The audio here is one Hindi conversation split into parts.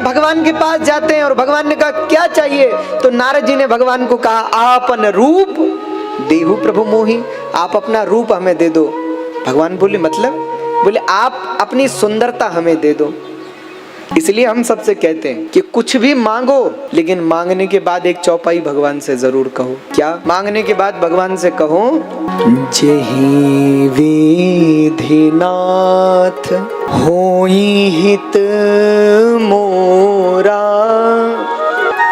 भगवान के पास जाते हैं और भगवान ने कहा क्या चाहिए, तो नारद जी ने भगवान को कहा आपन रूप देहु प्रभु मोहि, आप अपना रूप हमें दे दो। भगवान बोले मतलब, बोले आप अपनी सुंदरता हमें दे दो। इसलिए हम सबसे कहते हैं कि कुछ भी मांगो, लेकिन मांगने के बाद एक चौपाई भगवान से जरूर कहो। क्या मांगने के बाद भगवान से कहो, जेहि विधिनाथ होई हित मोरा,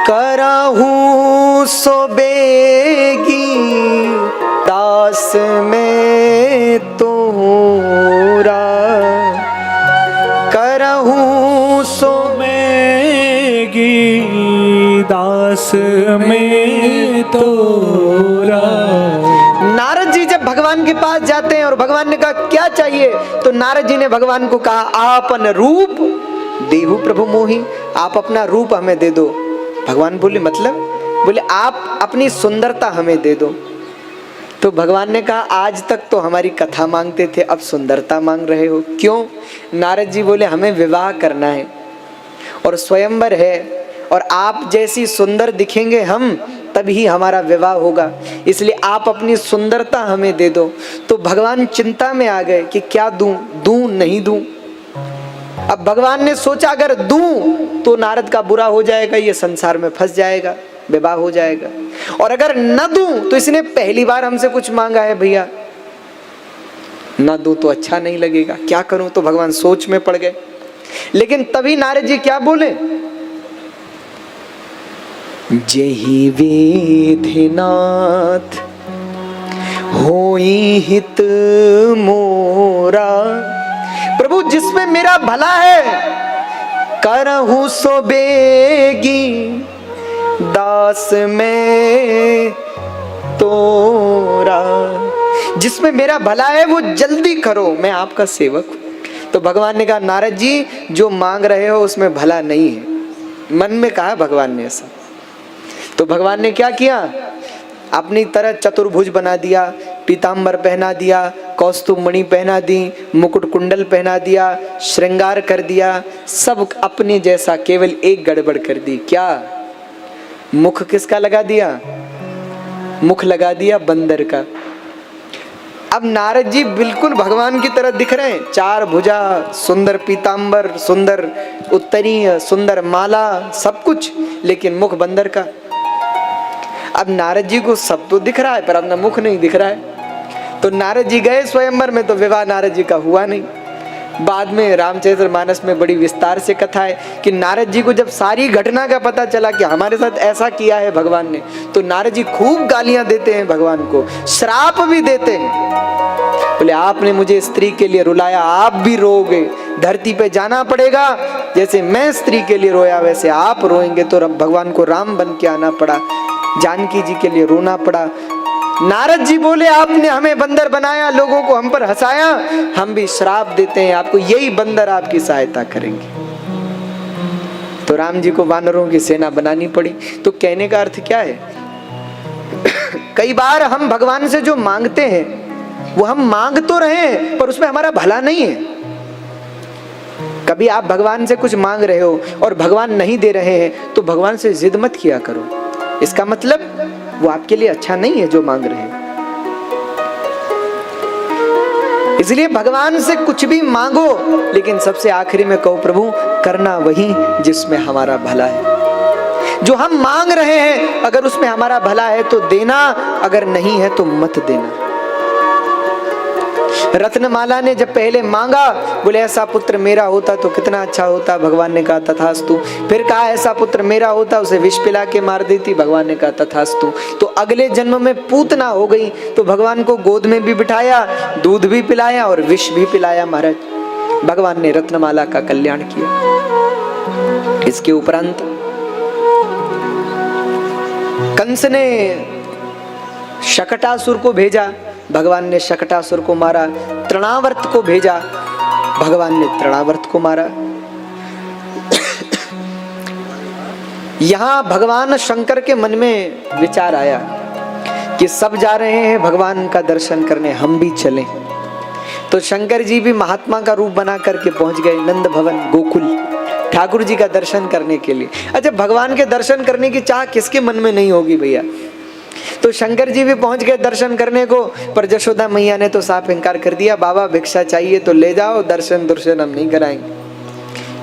करहु सो बेगी दास में तोरा, करहु सो बेगी दास में तोरा। नारद जी जब भगवान के पास जाते हैं और भगवान ने कहा क्या चाहिए, तो नारद जी ने भगवान को कहा आपन रूप देहु प्रभु मोहि, आप अपना रूप हमें दे दो। भगवान बोले मतलब, बोले आप अपनी सुंदरता हमें दे दो। तो भगवान ने कहा आज तक तो हमारी कथा मांगते थे, अब सुंदरता मांग रहे हो क्यों? नारद जी बोले हमें विवाह करना है और स्वयंवर है, और आप जैसी सुंदर दिखेंगे हम तभी हमारा विवाह होगा, इसलिए आप अपनी सुंदरता हमें दे दो। तो भगवान चिंता में आ गए कि क्या दूं, दूं नहीं दूं। अब भगवान ने सोचा अगर दूं तो नारद का बुरा हो जाएगा, ये संसार में फंस जाएगा, विवाह हो जाएगा, और अगर न दूं तो इसने पहली बार हमसे कुछ मांगा है भैया, न दूं तो अच्छा नहीं लगेगा, क्या करूं। तो भगवान सोच में पड़ गए। लेकिन तभी नारद जी क्या बोले, जेहि विधिनाथ होई हित मोरा, प्रभु जिसमें मेरा भला है करहु सो बेगी दास में तोरा, जिसमें मेरा भला है वो जल्दी करो, मैं आपका सेवक हूं। तो भगवान ने कहा नारद जी जो मांग रहे हो उसमें भला नहीं है, मन में कहा भगवान ने ऐसा। तो भगवान ने क्या किया, अपनी तरह चतुर्भुज बना दिया, पीतांबर पहना दिया, कौस्तुभ मणि पहना दी, मुकुट कुंडल पहना दिया, श्रृंगार कर दिया, सब अपने जैसा, केवल एक गड़बड़ कर दी। क्या? मुख किसका लगा दिया? मुख लगा दिया बंदर का। अब नारद जी बिल्कुल भगवान की तरह दिख रहे हैं, चार भुजा, सुंदर पीतांबर, सुंदर उत्तरीय, सुंदर माला, सब कुछ, लेकिन मुख बंदर का। अब नारद जी को सब तो दिख रहा है पर अपना मुख नहीं दिख रहा है। तो नारद जी गए स्वयंवर में, तो विवाह नारद जी का हुआ नहीं। बाद में रामचरितमानस में बड़ी विस्तार से कथा है कि नारद जी को जब सारी घटना का पता चला कि हमारे साथ ऐसा किया है भगवान ने, तो नारद जी खूब गालियां देते हैं भगवान को, श्राप भी देते हैं। बोले आपने मुझे स्त्री के लिए रुलाया, आप भी रोओगे, धरती पे जाना पड़ेगा, जैसे मैं स्त्री के लिए रोया वैसे आप रोएंगे। तो भगवान को राम बन के आना पड़ा, जानकी जी के लिए रोना पड़ा। नारद जी बोले आपने हमें बंदर बनाया, लोगों को हम पर हंसाया, हम भी श्राप देते हैं आपको, यही बंदर आपकी सहायता करेंगे। तो राम जी को वानरों की सेना बनानी पड़ी। तो कहने का अर्थ क्या है, कई बार हम भगवान से जो मांगते हैं वो हम मांग तो रहे हैं पर उसमें हमारा भला नहीं है। कभी आप भगवान से कुछ मांग रहे हो और भगवान नहीं दे रहे हैं तो भगवान से जिद मत किया करो, इसका मतलब वो आपके लिए अच्छा नहीं है जो मांग रहे हैं। इसलिए भगवान से कुछ भी मांगो, लेकिन सबसे आखिरी में कहो प्रभु करना वही जिसमें हमारा भला है। जो हम मांग रहे हैं अगर उसमें हमारा भला है तो देना, अगर नहीं है तो मत देना। रत्नमाला ने जब पहले मांगा, बोले ऐसा पुत्र मेरा होता तो कितना अच्छा होता, भगवान ने कहा तथास्तु। फिर कहा ऐसा पुत्र मेरा होता, उसे विष पिला के मार देती, भगवान ने कहा तथास्तु। तो अगले जन्म में पूतना हो गई तो भगवान को गोद में भी बिठाया, दूध भी पिलाया और विष भी पिलाया महाराज। भगवान ने रत्नमाला का कल्याण किया। इसके उपरांत कंस ने शकटासुर को भेजा, भगवान ने शकटासुर को मारा। तृणावर्त को भेजा, भगवान ने तृणावर्त को मारा। यहां भगवान शंकर के मन में विचार आया कि सब जा रहे हैं भगवान का दर्शन करने, हम भी चलें। तो शंकर जी भी महात्मा का रूप बना करके पहुंच गए नंद भवन गोकुल। ठाकुर जी का दर्शन करने के लिए। अच्छा, भगवान के दर्शन करने की चाह किसके मन में नहीं होगी भैया। तो शंकर जी भी पहुंच गए दर्शन करने को, पर जशोदा मैया ने तो साफ इनकार कर दिया, बाबा भिक्षा चाहिए तो ले जाओ, दर्शन हम नहीं कराएंगे।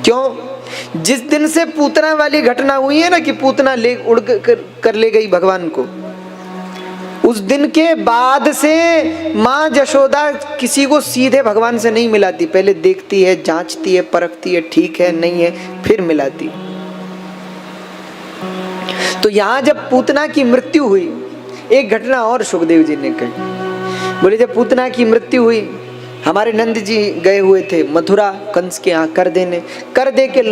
क्यों? जिस दिन से पूतना वाली घटना हुई है ना, कि पूतना ले उड़ कर ले गई भगवान को, उस दिन के बाद से माँ जशोदा किसी को सीधे भगवान से नहीं मिलाती, पहले देखती है, जांचती है, परखती है, ठीक है नहीं है, फिर मिलाती। तो यहां जब पूतना की मृत्यु हुई, एक घटना और सुखदेव जी ने कही। बोले जब पूतना की मृत्यु हुई, हमारे नंद जी गए हुए थे मथुरा कंस के यहाँ कर दे के